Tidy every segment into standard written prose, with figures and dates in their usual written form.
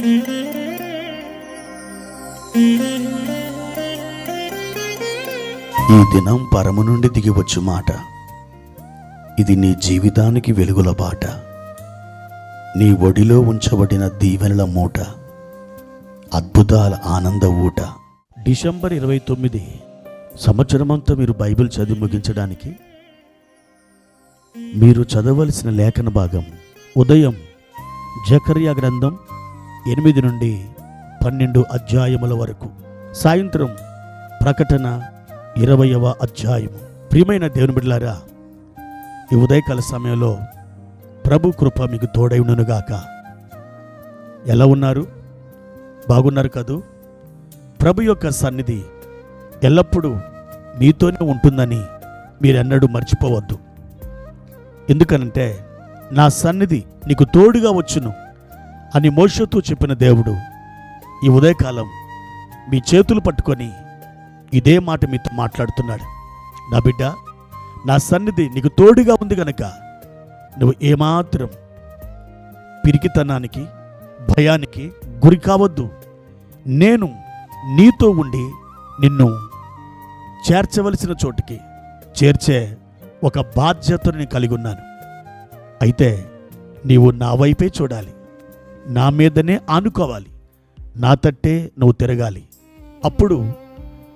ఈ దినం పరము నుండి దిగివచ్చు మాట. ఇది నీ జీవితానికి వెలుగుల బాట. నీ ఒడిలో ఉంచబడిన దీవెనల మూట, అద్భుతాల ఆనంద ఊట. డిసెంబర్ 29 సంవత్సరమంతా మీరు బైబిల్ చదివి ముగించడానికి మీరు చదవలసిన లేఖన భాగం ఉదయం జకర్యా గ్రంథం 8 నుండి 12 అధ్యాయముల వరకు, సాయంత్రం ప్రకటన 20వ అధ్యాయము. ప్రియమైన దేవుని బిడ్డలారా, ఈ ఉదయకాల సమయంలో ప్రభు కృప మీకు తోడై ఉండునుగాక. ఎలా ఉన్నారు? బాగున్నారు కదూ? ప్రభు యొక్క సన్నిధి ఎల్లప్పుడూ మీతోనే ఉంటుందని మీరెన్నడూ మర్చిపోవద్దు. ఎందుకనంటే నా సన్నిధి నీకు తోడుగా వచ్చును అని మోషేతో చెప్పిన దేవుడు ఈ ఉదయకాలం మీ చేతులు పట్టుకొని ఇదే మాట మీతో మాట్లాడుతున్నాడు. నా బిడ్డ, నా సన్నిధి నీకు తోడుగా ఉంది గనక నువ్వు ఏమాత్రం పిరికితనానికి, భయానికి గురి కావద్దు. నేను నీతో ఉండి నిన్ను చేర్చవలసిన చోటికి చేర్చే ఒక బాధ్యతను నేను కలిగి ఉన్నాను. అయితే నీవు నా వైపే చూడాలి, నా మీదనే ఆనుకోవాలి, నా తట్టే నువ్వు తిరగాలి. అప్పుడు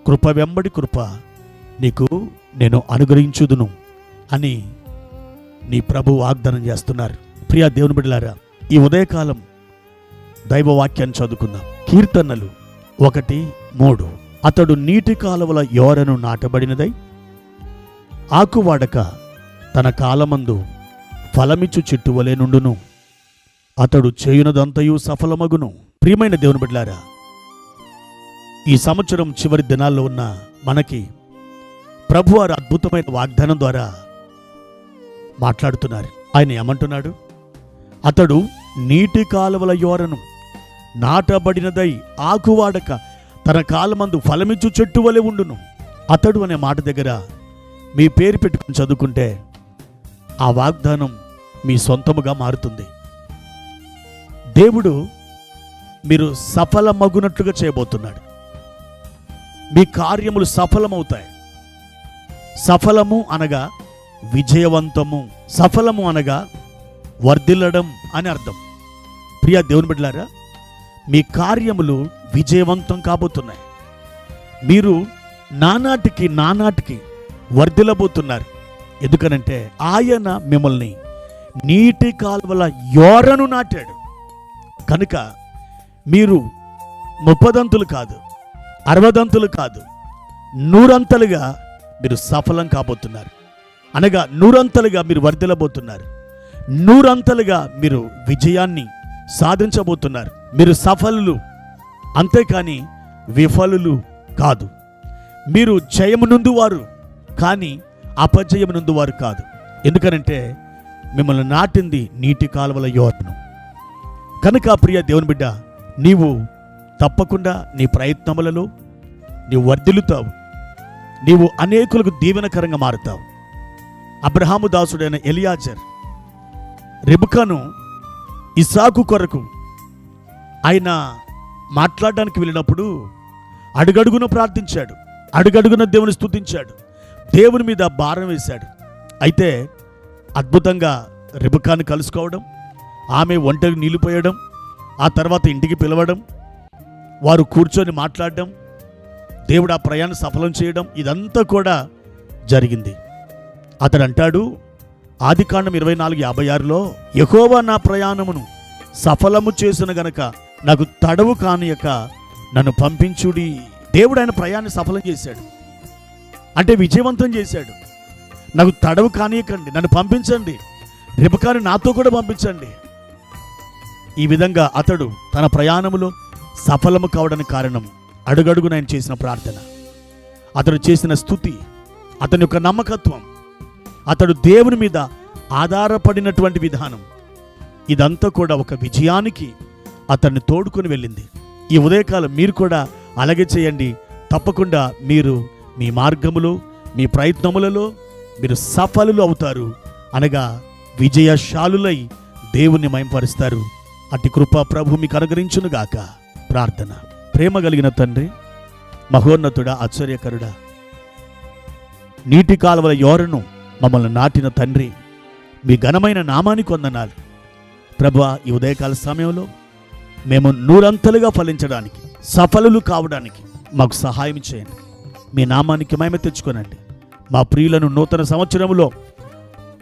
కృప వెంబడి కృప నీకు నేను అనుగ్రహించుదును అని నీ ప్రభు వాగ్దానం చేస్తున్నారు. ప్రియా దేవుని బిడ్డలారా, ఈ ఉదయకాలం దైవవాక్యాన్ని చదువుకుందాం. కీర్తనలు 1:3. అతడు నీటి కాలువల యోరను నాటబడినదై ఆకువాడక తన కాలమందు ఫలమిచ్చు చెట్టు వలె నుండును. అతడు చేయునదంతయు సఫలమగును. ప్రియమైన దేవుని బిడ్డలారా, ఈ సంవత్సరం చివరి దినాల్లో ఉన్న మనకి ప్రభువారు అద్భుతమైన వాగ్దానం ద్వారా మాట్లాడుతున్నారు. ఆయన ఏమంటున్నాడు? అతడు నీటి కాలువల యోరను నాటబడినదై ఆకువాడక తన కాలమందు ఫలమిచ్చు చెట్టు వలె ఉండును. అతడు అనే మాట దగ్గర మీ పేరు పెట్టుకుని చదువుకుంటే ఆ వాగ్దానం మీ సొంతముగా మారుతుంది. దేవుడు మీరు సఫలమగునట్లుగా చేయబోతున్నాడు. మీ కార్యములు సఫలమవుతాయి. సఫలము అనగా విజయవంతము, సఫలము అనగా వర్ధిల్లడం అని అర్థం. ప్రియా దేవుని బిడ్డలారా, మీ కార్యములు విజయవంతం కాబోతున్నాయి. మీరు నానాటికి వర్ధిల్లబోతున్నారు. ఎందుకనంటే ఆయన మిమ్మల్ని నీటి కాలువల యోరను నాటాడు కనుక మీరు 30 కాదు, 60 కాదు, 100 మీరు సఫలం కాబోతున్నారు. అనగా 100 మీరు వర్ధిల్లబోతున్నారు. 100 మీరు విజయాన్ని సాధించబోతున్నారు. మీరు సఫలులు, అంతేకాని విఫలులు కాదు. మీరు జయమునందువారు కానీ అపజయమునందువారు కాదు. ఎందుకనంటే మిమ్మల్ని నాటింది నీటి కాలువల యోరను కనుక. ప్రియ దేవుని బిడ్డ, నీవు తప్పకుండా నీ ప్రయత్నములలో నీవు వర్ధిల్లుతావు. నీవు అనేకులకు దీవెనకరంగా మారుతావు. అబ్రహాము దాసుడైన ఎలియాజర్ రెబెకాను ఇస్సాకు కొరకు ఆయన మాట్లాడడానికి వెళ్ళినప్పుడు అడుగడుగున ప్రార్థించాడు, అడుగడుగున దేవుని స్తుతించాడు, దేవుని మీద భారం వేశాడు. అయితే అద్భుతంగా రెబెకాను కలుసుకోవడం, ఆమె ఒంటరికి నిలిపోయడం, ఆ తర్వాత ఇంటికి పిలవడం, వారు కూర్చొని మాట్లాడడం, దేవుడు ఆ ప్రయాణం సఫలం చేయడం, ఇదంతా కూడా జరిగింది. అతడు అంటాడు ఆదికాండం 24:56లో, యెహోవా నా ప్రయాణమును సఫలము చేసిన గనక నాకు తడవు కానియక నన్ను పంపించుడి. దేవుడు ఆయన ప్రయాణం సఫలం చేశాడు, అంటే విజయవంతం చేశాడు. నాకు తడవు కానియకండి, నన్ను పంపించండి, రెబెకాను నాతో కూడా పంపించండి. ఈ విధంగా అతడు తన ప్రయాణములో సఫలము కావడానికి కారణం అడుగడుగున ఆయన చేసిన ప్రార్థన, అతడు చేసిన స్తుతి, అతని యొక్క నమ్మకత్వం, అతడు దేవుని మీద ఆధారపడినటువంటి విధానం, ఇదంతా కూడా ఒక విజయానికి అతన్ని తోడుకొని వెళ్ళింది. ఈ ఉదయకాలం మీరు కూడా అలాగే చేయండి. తప్పకుండా మీరు మీ మార్గములో, మీ ప్రయత్నములలో మీరు సఫలులు అవుతారు. అనగా విజయశాలులై దేవుణ్ణి మహిమపరుస్తారు. అట్టి కృప ప్రభు మీకు అనుగ్రహించునుగాక. ప్రార్థన. ప్రేమ కలిగిన తండ్రి, మహోన్నతుడా, ఆశ్చర్యకరుడా, నీటి కాలువల యోరను మమ్మల్ని నాటిన తండ్రి, మీ ఘనమైన నామానికి వందనాలు. ప్రభువా, ఈ ఉదయకాల సమయంలో మేము నూరంతలుగా ఫలించడానికి, సఫలులు కావడానికి మాకు సహాయం చేయండి. మీ నామానికి మహిమ తెచ్చుకోనండి. మా ప్రియులను నూతన సంవత్సరంలో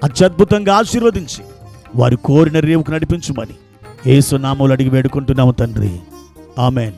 అత్యద్భుతంగా ఆశీర్వదించి వారి కోరిన రేవుకు నడిపించుమని యేసు నామములో అడిగి వేడుకుంటున్నాము తండ్రి. ఆమెన్.